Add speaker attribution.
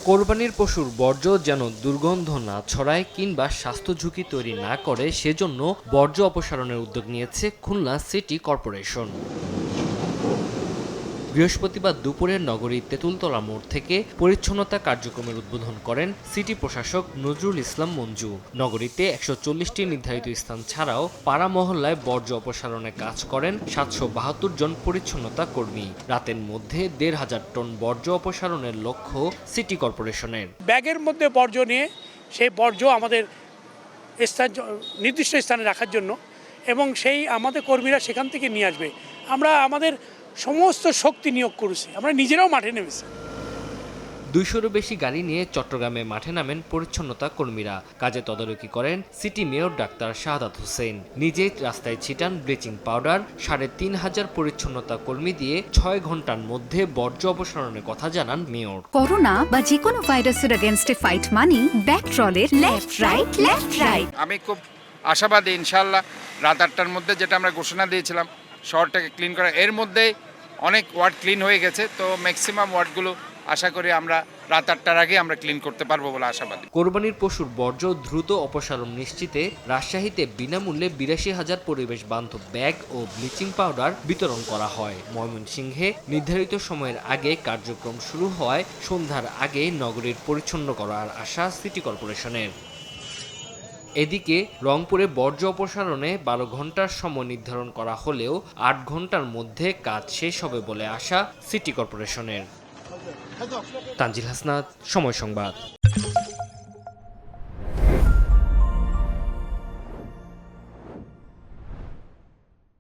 Speaker 1: কোরবানির পশুর বর্জ্য যেন দুর্গন্ধ না ছড়ায় কিংবা স্বাস্থ্য ঝুঁকি তৈরি না করে সেজন্য বর্জ্য অপসারণের উদ্যোগ নিয়েছে খুলনা সিটি কর্পোরেশন। বৃহস্পতিবার দুপুরে নগরীর তেঁতুলতলা মোড় থেকে পরিচ্ছন্নতা কার্যক্রমের উদ্বোধন করেন সিটি প্রশাসক নজরুল ইসলাম মঞ্জু। নগরীতে ১৪০টি নির্ধারিত স্থান ছাড়াও পাড়া মহল্লায় বর্জ্য অপসারণে কাজ করেন ৭৭২ জন পরিচ্ছন্নতা কর্মী। রাতের মধ্যে ১৫০০ টন বর্জ্য অপসারণের লক্ষ্য সিটি কর্পোরেশনের।
Speaker 2: ব্যাগের মধ্যে বর্জ্য নিয়ে সেই বর্জ্য আমাদের নির্দিষ্ট স্থানে রাখার জন্য এবং সেই আমাদের কর্মীরা সেখান থেকে নিয়ে আসবে। আমরা আমাদের সমস্ত শক্তি নিয়োগ করেছি, আমরা নিজেরাও মাঠে নেমেছি।
Speaker 1: ২০০-রও বেশি গাড়ি নিয়ে চট্টগ্রামে মাঠে নামেন পরিচ্ছন্নতা কর্মীরা। কাজে তদারকি করেন city mayor doctor Shahadat Hossain. নিজেই রাস্তায় ছিটান ব্লিচিং পাউডার। ৩৫০০ পরিচ্ছন্নতা কর্মী দিয়ে ৬ ঘন্টার মধ্যে বর্জ্য অপসারণের কথা জানান মেয়র।
Speaker 3: করোনা বা যে কোনো ভাইরাসের এগেইনস্টে ফাইট মানি ব্যাকট্রলের লেফট রাইট।
Speaker 4: আমি খুব আশাবাদী ইনশাআল্লাহ রাত ৮টার মধ্যে যেটা আমরা ঘোষণা দিয়েছিলাম শহরটাকে ক্লিন করা, এর মধ্যে অনেক ওয়ার্ড ক্লিন হয়ে গেছে। তো ম্যাক্সিমাম ওয়ার্ডগুলো আশা করি আমরা রাত ৮টার আগে আমরা ক্লিন করতে পারবো বলে আশাবাদী।
Speaker 1: কোরবানির পশুর বর্জ্য দ্রুত অপসারণ নিশ্চিতে রাজশাহীতে বিনামূল্যে ৮২,০০০ পরিবেশ বান্ধব ব্যাগ ও ব্লিচিং পাউডার বিতরণ করা হয়। ময়মনসিংহে নির্ধারিত সময়ের আগে কার্যক্রম শুরু হওয়ায় সন্ধ্যার আগে নগরীর পরিচ্ছন্ন করার আশা সিটি কর্পোরেশনের। এদিকে রংপুরে বর্জ্য অপসারণে ১২ ঘন্টার সময় নির্ধারণ করা হলেও ৮ ঘন্টার মধ্যে কাজ শেষ হবে বলে আশা সিটি কর্পোরেশনের। তানজিল হাসনাত, সময় সংবাদ।